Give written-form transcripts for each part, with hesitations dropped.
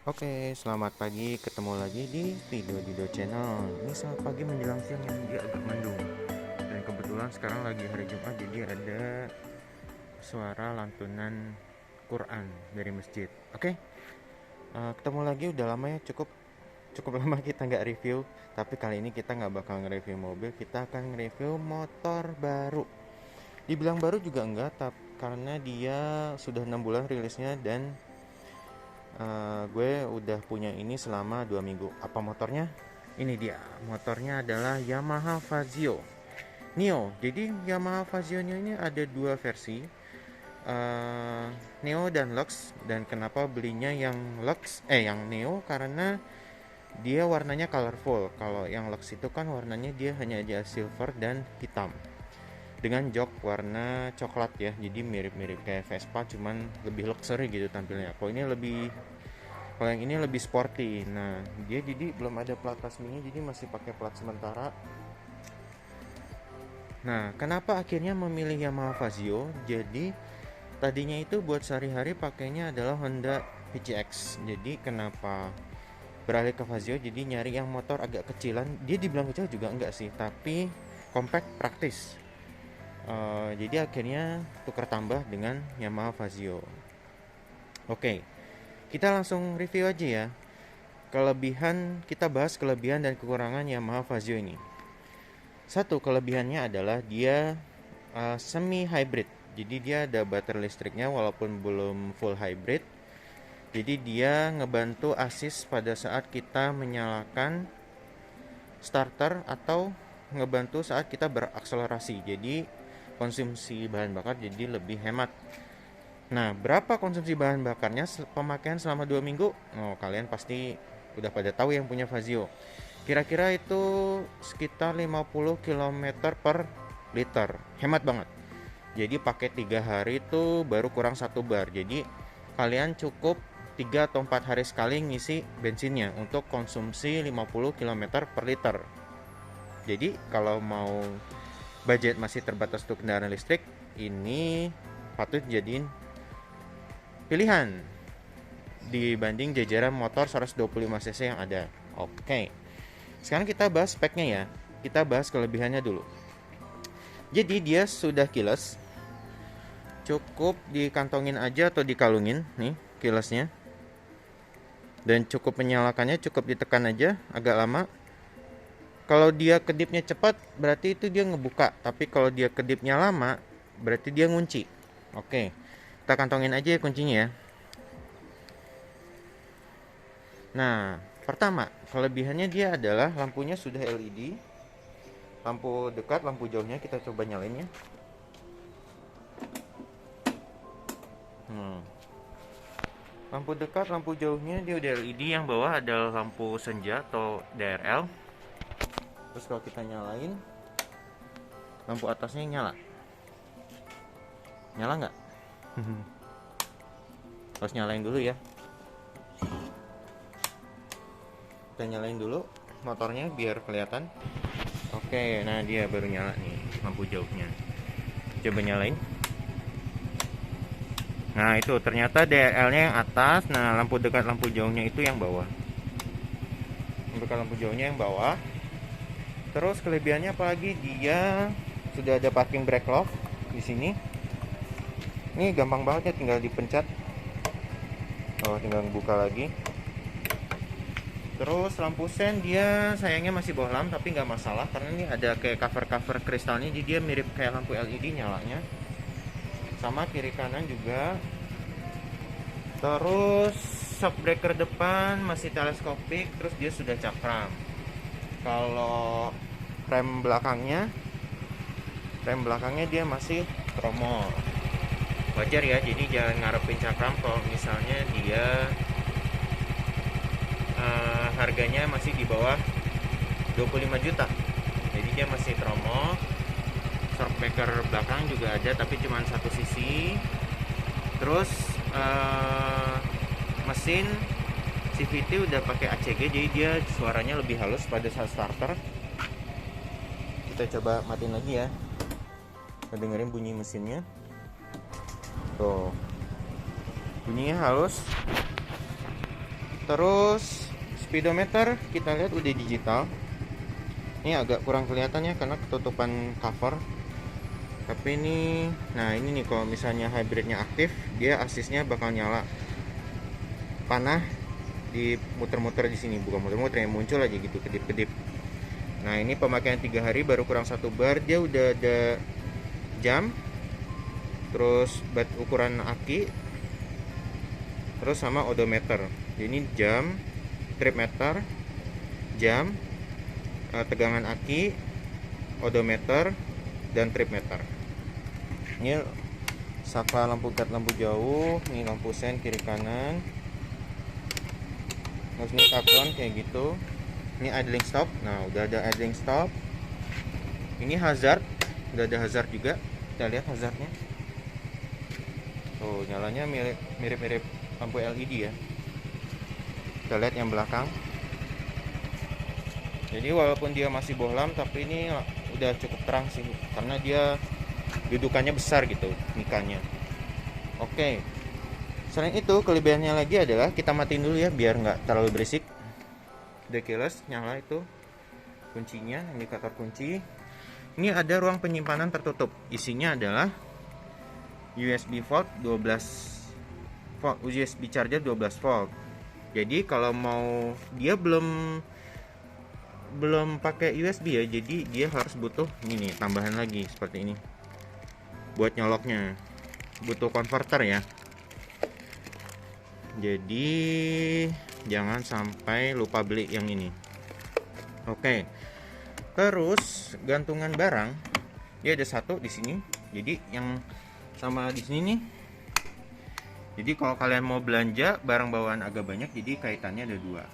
Oke, selamat pagi. Ketemu lagi di Video Dido Channel. Ini selamat pagi menjelang siang yang dia agak mendung. Dan kebetulan sekarang lagi hari Jumat, jadi ada suara lantunan Quran dari masjid. Oke, ketemu lagi. Udah lama ya, cukup cukup lama kita nggak review. Tapi kali ini kita nggak bakal nge-review mobil, kita akan nge-review motor baru. Dibilang baru juga enggak, karena dia sudah 6 bulan rilisnya dan gue udah punya ini selama 2 minggu. Apa motornya? Ini dia, motornya adalah Yamaha Fazio Neo. Jadi Yamaha Fazio Neo ini ada dua versi, Neo dan Lux. Dan kenapa belinya yang Neo? Karena dia warnanya colorful. Kalau yang Lux itu kan warnanya dia hanya aja silver dan hitam dengan jok warna coklat ya, jadi mirip-mirip kayak Vespa, cuman lebih luxury gitu tampilnya. Kalau yang ini lebih sporty. Nah, dia jadi belum ada plat resminya, jadi masih pakai plat sementara. Nah, kenapa akhirnya memilih Yamaha Fazio? Jadi tadinya itu buat sehari-hari pakainya adalah Honda PCX. Jadi kenapa beralih ke Fazio? Jadi nyari yang motor agak kecilan. Dia dibilang kecil juga enggak sih, tapi compact, praktis. Jadi akhirnya tukar tambah dengan Yamaha Fazio. Oke, kita langsung review aja ya. Kita bahas kelebihan dan kekurangan Yamaha Fazio ini. Satu kelebihannya adalah dia semi hybrid. Jadi dia ada baterai listriknya walaupun belum full hybrid. Jadi dia ngebantu assist pada saat kita menyalakan starter atau ngebantu saat kita berakselerasi. Jadi konsumsi bahan bakar jadi lebih hemat. Nah, berapa konsumsi bahan bakarnya pemakaian selama 2 minggu? Oh, kalian pasti udah pada tahu yang punya Fazio. Kira-kira itu sekitar 50 km per liter. Hemat banget. Jadi pakai 3 hari itu baru kurang 1 bar. Jadi kalian cukup 3 atau 4 hari sekali ngisi bensinnya untuk konsumsi 50 km per liter. Jadi kalau mau budget masih terbatas untuk kendaraan listrik, ini patut jadiin pilihan dibanding jajaran motor 125 cc yang ada. Oke, sekarang kita bahas speknya ya. Kita bahas kelebihannya dulu. Jadi dia sudah keyless, cukup dikantongin aja atau dikalungin nih keylessnya. Dan cukup menyalakannya, cukup ditekan aja agak lama. Kalau dia kedipnya cepat, berarti itu dia ngebuka. Tapi kalau dia kedipnya lama, berarti dia ngunci. Oke, kita kantongin aja ya kuncinya ya. Nah, pertama, kelebihannya dia adalah lampunya sudah LED. Lampu dekat, lampu jauhnya kita coba nyalain ya. Lampu dekat, lampu jauhnya dia udah LED. Yang bawah adalah lampu senja atau DRL. Terus kalau kita nyalain, lampu atasnya nyala. Nyala nggak? Harus nyalain dulu ya. Kita nyalain dulu motornya biar kelihatan. Oke, nah dia baru nyala nih lampu jauhnya. Coba nyalain. Nah itu ternyata DRL-nya yang atas. Nah lampu dekat, lampu jauhnya itu yang bawah. Lampu dekat, lampu jauhnya yang bawah. Terus kelebihannya apalagi, dia sudah ada parking brake lock di sini. Ini gampang banget ya, tinggal dipencet. Oh, tinggal buka lagi. Terus lampu sen dia sayangnya masih bohlam, tapi nggak masalah karena ini ada kayak cover kristalnya, jadi dia mirip kayak lampu LED nyalanya. Sama kiri kanan juga. Terus shock breaker depan masih teleskopik, terus dia sudah cakram. Kalau rem belakangnya dia masih tromol. Wajar ya, jadi jangan ngarepin cakram kalau misalnya dia harganya masih di bawah 25 juta. Jadi dia masih tromol. Shock breaker belakang juga ada, tapi cuma satu sisi. Terus mesin CVT udah pakai ACG, jadi dia suaranya lebih halus pada saat starter. Kita coba matiin lagi ya. Kita dengerin bunyi mesinnya. Tuh, bunyinya halus. Terus speedometer kita lihat udah digital. Ini agak kurang kelihatan ya karena ketutupan cover. Tapi ini, nah ini nih kalau misalnya hybridnya aktif, dia asisnya bakal nyala panah di muter-muter di sini, bukan muter-muter yang muncul aja gitu, kedip-kedip. Nah ini pemakaian 3 hari baru kurang 1 bar, dia udah ada jam, terus ukuran aki, terus sama odometer. Ini jam, trip meter, jam, tegangan aki, odometer, dan trip meter. Ini saka lampu guard, lampu jauh, ini lampu sen kiri kanan. Terus ini kapron kayak gitu. Ini idling stop. Nah udah ada idling stop. Ini hazard, udah ada hazard juga. Kita lihat hazardnya. Tuh nyalanya mirip-mirip lampu LED ya. Kita lihat yang belakang. Jadi walaupun dia masih bohlam, tapi ini udah cukup terang sih, karena dia dudukannya besar gitu, mikanya. Oke. Selain itu, kelebihannya lagi adalah kita matiin dulu ya, biar nggak terlalu berisik. Udah keyless, nyala itu kuncinya, indikator kunci. Ini ada ruang penyimpanan tertutup. Isinya adalah USB volt 12 volt, USB charger 12 volt. Jadi kalau mau, dia belum pakai USB ya, jadi dia harus butuh ini tambahan lagi seperti ini buat nyoloknya, butuh konverter ya. Jadi jangan sampai lupa beli yang ini. Oke. Terus gantungan barang dia ada satu di sini. Jadi yang sama di sini nih. Jadi kalau kalian mau belanja barang bawaan agak banyak, jadi kaitannya ada dua.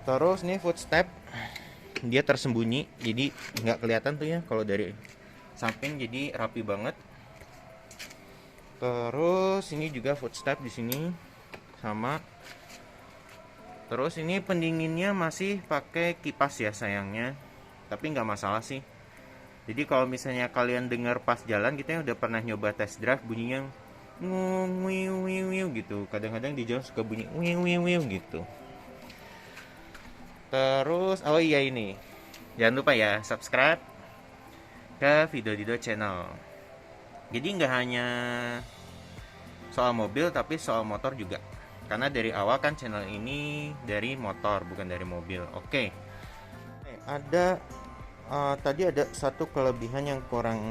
Terus nih footstep, dia tersembunyi, jadi nggak kelihatan tuh ya kalau dari samping, jadi rapi banget. Terus ini juga footstep di sini sama. Terus ini pendinginnya masih pakai kipas ya sayangnya, tapi nggak masalah sih. Jadi kalau misalnya kalian dengar pas jalan gitu ya, udah pernah nyoba test drive bunyinya wiu gitu. Kadang-kadang di jalan suka bunyi wiu gitu. Terus oh iya ini, jangan lupa ya subscribe ke Video Dido channel. Jadi nggak hanya soal mobil tapi soal motor juga, karena dari awal kan channel ini dari motor bukan dari mobil. Oke. Ada tadi ada satu kelebihan yang kurang,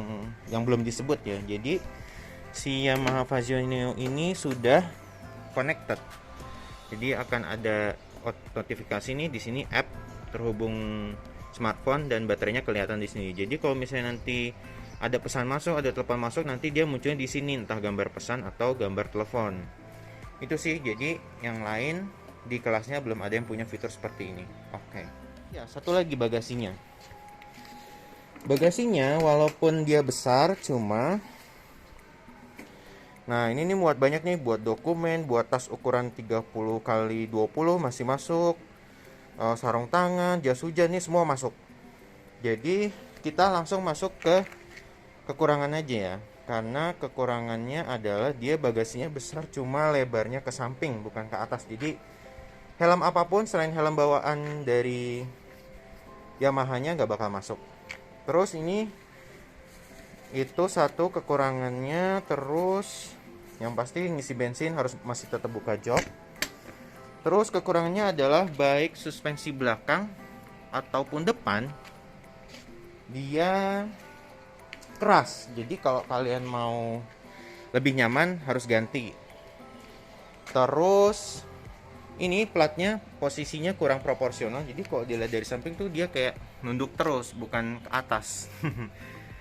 yang belum disebut ya. Jadi si Yamaha Fazio ini sudah connected. Jadi akan ada notifikasi nih di sini, app terhubung smartphone dan baterainya kelihatan di sini. Jadi kalau misalnya nanti ada pesan masuk, ada telepon masuk, nanti dia munculnya di sini, entah gambar pesan atau gambar telepon. Itu sih. Jadi yang lain di kelasnya belum ada yang punya fitur seperti ini. Oke. Ya, satu lagi bagasinya. Bagasinya walaupun dia besar, cuma nah ini nih muat banyak nih, buat dokumen, buat tas ukuran 30 kali 20 masih masuk. Sarung tangan, jas hujan nih semua masuk. Jadi kita langsung masuk ke kekurangan aja ya. Karena kekurangannya adalah dia bagasinya besar, cuma lebarnya ke samping bukan ke atas. Jadi helm apapun selain helm bawaan dari Yamaha-nya nggak bakal masuk. Terus ini itu satu kekurangannya. Terus yang pasti ngisi bensin harus masih tetap buka jok. Terus kekurangannya adalah baik suspensi belakang ataupun depan dia keras. Jadi kalau kalian mau lebih nyaman harus ganti. Terus ini platnya posisinya kurang proporsional. Jadi kalau dilihat dari samping tuh dia kayak nunduk terus, bukan ke atas.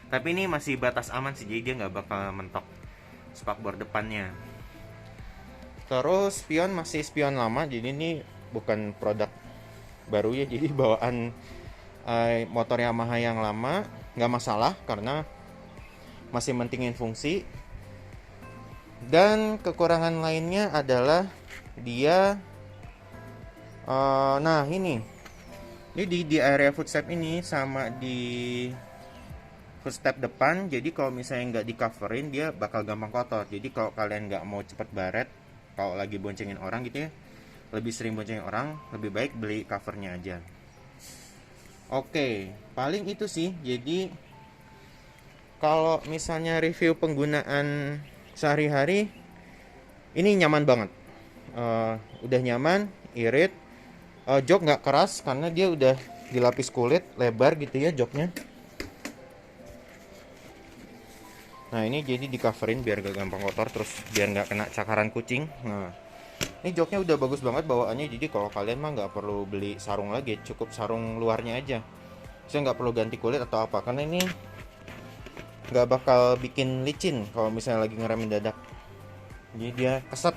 Tapi ini masih batas aman sih, jadi dia nggak bakal mentok spakbor depannya. Terus spion masih spion lama, jadi ini bukan produk baru ya. Jadi bawaan motor Yamaha yang lama, nggak masalah karena masih mentingin fungsi. Dan kekurangan lainnya adalah dia nah ini di area footstep ini sama di footstep depan. Jadi kalau misalnya nggak di coverin dia bakal gampang kotor. Jadi kalau kalian nggak mau cepet baret, kalau lagi boncengin orang gitu ya, lebih sering boncengin orang, lebih baik beli covernya aja. Oke, paling itu sih. Jadi kalau misalnya review penggunaan sehari-hari, ini nyaman banget. Udah nyaman, irit. Jok nggak keras karena dia udah dilapis kulit, lebar gitu ya joknya. Nah ini jadi di coverin biar gak gampang kotor, terus biar nggak kena cakaran kucing. Nah ini joknya udah bagus banget bawaannya, jadi kalau kalian mah nggak perlu beli sarung lagi, cukup sarung luarnya aja. Saya nggak perlu ganti kulit atau apa, karena ini nggak bakal bikin licin kalau misalnya lagi ngeremin dadak. Jadi dia keset.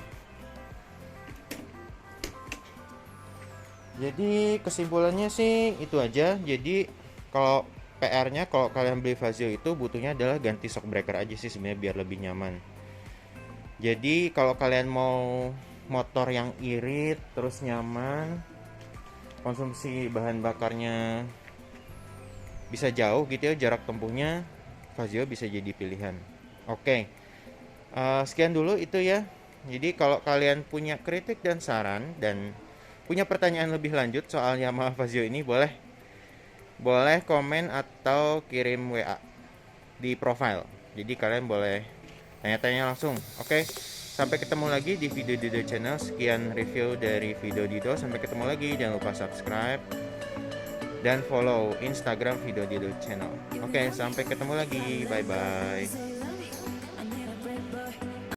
Jadi kesimpulannya sih itu aja. Jadi kalau PR-nya kalau kalian beli Fazio itu butuhnya adalah ganti shock breaker aja sih sebenarnya biar lebih nyaman. Jadi kalau kalian mau motor yang irit terus nyaman, konsumsi bahan bakarnya bisa jauh gitu ya, jarak tempuhnya, Fazio bisa jadi pilihan. Oke, sekian dulu itu ya. Jadi kalau kalian punya kritik dan saran dan punya pertanyaan lebih lanjut soal Yamaha Fazio ini, boleh komen atau kirim WA di profile. Jadi kalian boleh tanya-tanya langsung. Oke, sampai ketemu lagi di video Dido Channel. Sekian review dari video Dido. Sampai ketemu lagi. Jangan lupa subscribe dan follow Instagram video Dido Channel. Oke, sampai ketemu lagi. Bye bye.